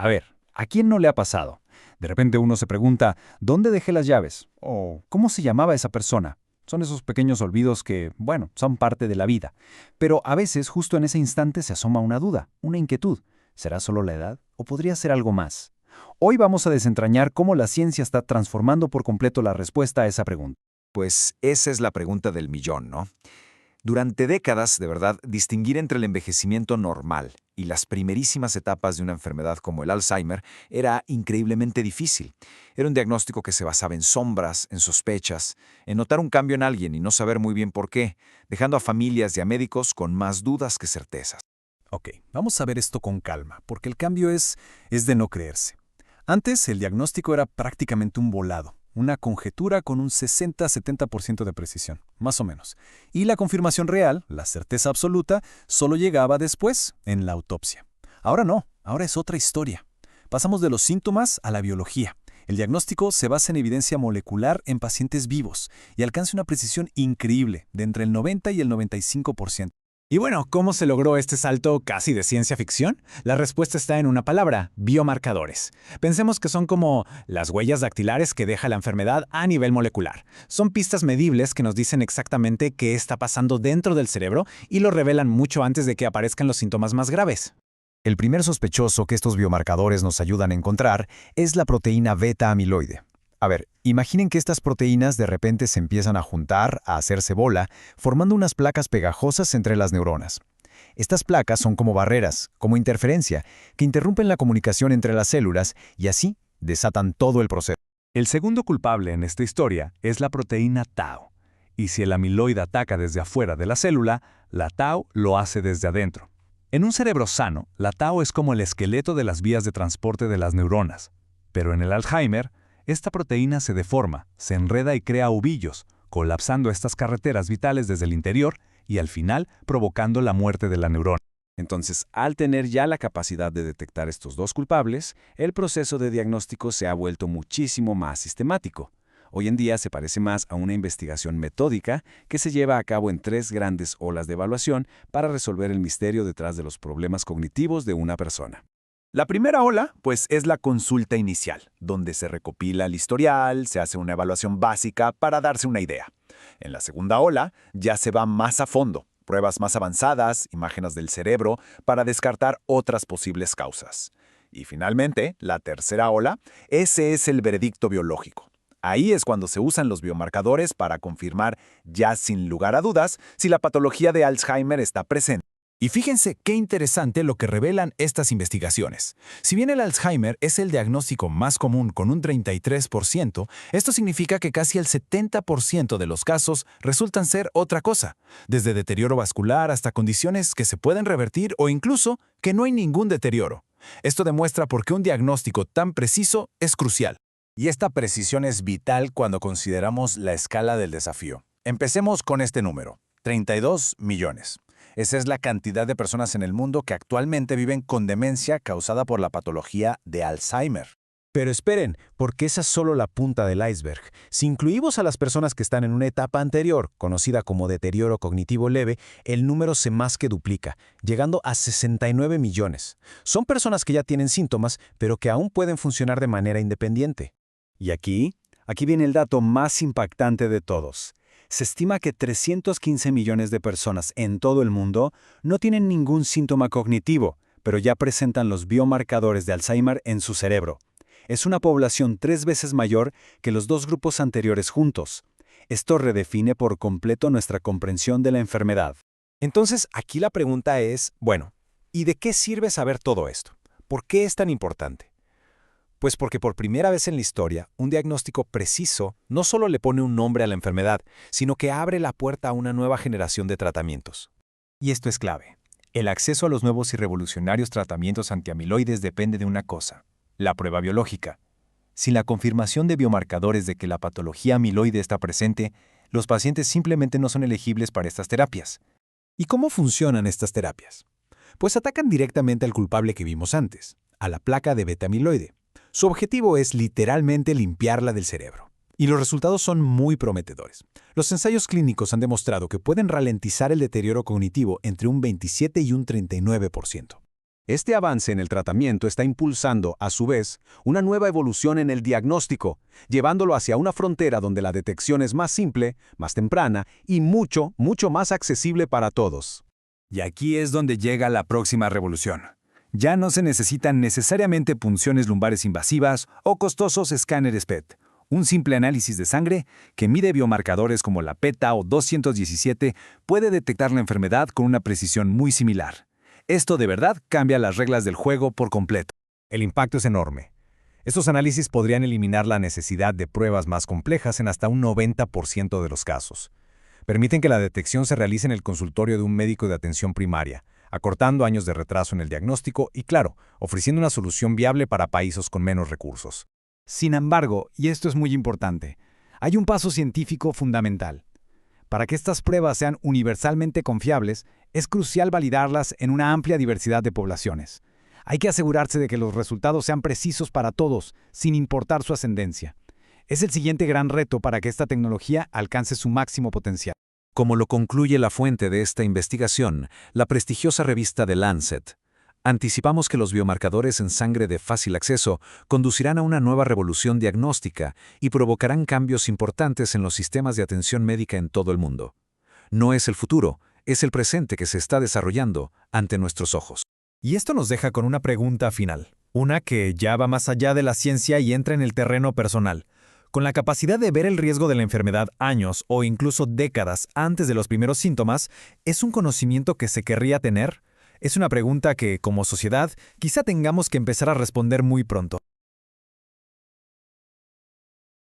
A ver, ¿a quién no le ha pasado? De repente uno se pregunta, ¿dónde dejé las llaves? ¿O cómo se llamaba esa persona? Son esos pequeños olvidos que, bueno, son parte de la vida. Pero a veces, justo en ese instante, se asoma una duda, una inquietud. ¿Será solo la edad? ¿O podría ser algo más? Hoy vamos a desentrañar cómo la ciencia está transformando por completo la respuesta a esa pregunta. Pues esa es la pregunta del millón, ¿no? Durante décadas, de verdad, distinguir entre el envejecimiento normal y las primerísimas etapas de una enfermedad como el Alzheimer era increíblemente difícil. Era un diagnóstico que se basaba en sombras, en sospechas, en notar un cambio en alguien y no saber muy bien por qué, dejando a familias y a médicos con más dudas que certezas. Ok, vamos a ver esto con calma, porque el cambio es de no creerse. Antes, el diagnóstico era prácticamente un volado, una conjetura con un 60-70% de precisión, más o menos. Y la confirmación real, la certeza absoluta, solo llegaba después, en la autopsia. Ahora no, ahora es otra historia. Pasamos de los síntomas a la biología. El diagnóstico se basa en evidencia molecular en pacientes vivos y alcanza una precisión increíble, de entre el 90 y el 95%. Y bueno, ¿cómo se logró este salto casi de ciencia ficción? La respuesta está en una palabra: biomarcadores. Pensemos que son como las huellas dactilares que deja la enfermedad a nivel molecular. Son pistas medibles que nos dicen exactamente qué está pasando dentro del cerebro y lo revelan mucho antes de que aparezcan los síntomas más graves. El primer sospechoso que estos biomarcadores nos ayudan a encontrar es la proteína beta-amiloide. A ver, imaginen que estas proteínas de repente se empiezan a juntar, a hacerse bola, formando unas placas pegajosas entre las neuronas. Estas placas son como barreras, como interferencia, que interrumpen la comunicación entre las células y así desatan todo el proceso. El segundo culpable en esta historia es la proteína tau. Y si el amiloide ataca desde afuera de la célula, la tau lo hace desde adentro. En un cerebro sano, la tau es como el esqueleto de las vías de transporte de las neuronas. Pero en el Alzheimer, esta proteína se deforma, se enreda y crea ovillos, colapsando estas carreteras vitales desde el interior y al final provocando la muerte de la neurona. Entonces, al tener ya la capacidad de detectar estos dos culpables, el proceso de diagnóstico se ha vuelto muchísimo más sistemático. Hoy en día se parece más a una investigación metódica que se lleva a cabo en 3 grandes olas de evaluación para resolver el misterio detrás de los problemas cognitivos de una persona. La primera ola, pues, es la consulta inicial, donde se recopila el historial, se hace una evaluación básica para darse una idea. En la segunda ola, ya se va más a fondo, pruebas más avanzadas, imágenes del cerebro, para descartar otras posibles causas. Y finalmente, la tercera ola, ese es el veredicto biológico. Ahí es cuando se usan los biomarcadores para confirmar, ya sin lugar a dudas, si la patología de Alzheimer está presente. Y fíjense qué interesante lo que revelan estas investigaciones. Si bien el Alzheimer es el diagnóstico más común con un 33%, esto significa que casi el 70% de los casos resultan ser otra cosa, desde deterioro vascular hasta condiciones que se pueden revertir o incluso que no hay ningún deterioro. Esto demuestra por qué un diagnóstico tan preciso es crucial. Y esta precisión es vital cuando consideramos la escala del desafío. Empecemos con este número: 32 millones. Esa es la cantidad de personas en el mundo que actualmente viven con demencia causada por la patología de Alzheimer. Pero esperen, porque esa es solo la punta del iceberg. Si incluimos a las personas que están en una etapa anterior, conocida como deterioro cognitivo leve, el número se más que duplica, llegando a 69 millones. Son personas que ya tienen síntomas, pero que aún pueden funcionar de manera independiente. Y aquí viene el dato más impactante de todos. Se estima que 315 millones de personas en todo el mundo no tienen ningún síntoma cognitivo, pero ya presentan los biomarcadores de Alzheimer en su cerebro. Es una población 3 veces mayor que los 2 grupos anteriores juntos. Esto redefine por completo nuestra comprensión de la enfermedad. Entonces, aquí la pregunta es, bueno, ¿y de qué sirve saber todo esto? ¿Por qué es tan importante? Pues porque por primera vez en la historia, un diagnóstico preciso no solo le pone un nombre a la enfermedad, sino que abre la puerta a una nueva generación de tratamientos. Y esto es clave. El acceso a los nuevos y revolucionarios tratamientos antiamiloides depende de una cosa: la prueba biológica. Sin la confirmación de biomarcadores de que la patología amiloide está presente, los pacientes simplemente no son elegibles para estas terapias. ¿Y cómo funcionan estas terapias? Pues atacan directamente al culpable que vimos antes, a la placa de beta-amiloide. Su objetivo es literalmente limpiarla del cerebro. Y los resultados son muy prometedores. Los ensayos clínicos han demostrado que pueden ralentizar el deterioro cognitivo entre un 27 y un 39%. Este avance en el tratamiento está impulsando, a su vez, una nueva evolución en el diagnóstico, llevándolo hacia una frontera donde la detección es más simple, más temprana y mucho, mucho más accesible para todos. Y aquí es donde llega la próxima revolución. Ya no se necesitan necesariamente punciones lumbares invasivas o costosos escáneres PET. Un simple análisis de sangre que mide biomarcadores como la PETA-O 217 puede detectar la enfermedad con una precisión muy similar. Esto de verdad cambia las reglas del juego por completo. El impacto es enorme. Estos análisis podrían eliminar la necesidad de pruebas más complejas en hasta un 90% de los casos. Permiten que la detección se realice en el consultorio de un médico de atención primaria, acortando años de retraso en el diagnóstico y, claro, ofreciendo una solución viable para países con menos recursos. Sin embargo, y esto es muy importante, hay un paso científico fundamental. Para que estas pruebas sean universalmente confiables, es crucial validarlas en una amplia diversidad de poblaciones. Hay que asegurarse de que los resultados sean precisos para todos, sin importar su ascendencia. Es el siguiente gran reto para que esta tecnología alcance su máximo potencial. Como lo concluye la fuente de esta investigación, la prestigiosa revista The Lancet, anticipamos que los biomarcadores en sangre de fácil acceso conducirán a una nueva revolución diagnóstica y provocarán cambios importantes en los sistemas de atención médica en todo el mundo. No es el futuro, es el presente que se está desarrollando ante nuestros ojos. Y esto nos deja con una pregunta final, una que ya va más allá de la ciencia y entra en el terreno personal. Con la capacidad de ver el riesgo de la enfermedad años o incluso décadas antes de los primeros síntomas, ¿es un conocimiento que se querría tener? Es una pregunta que, como sociedad, quizá tengamos que empezar a responder muy pronto.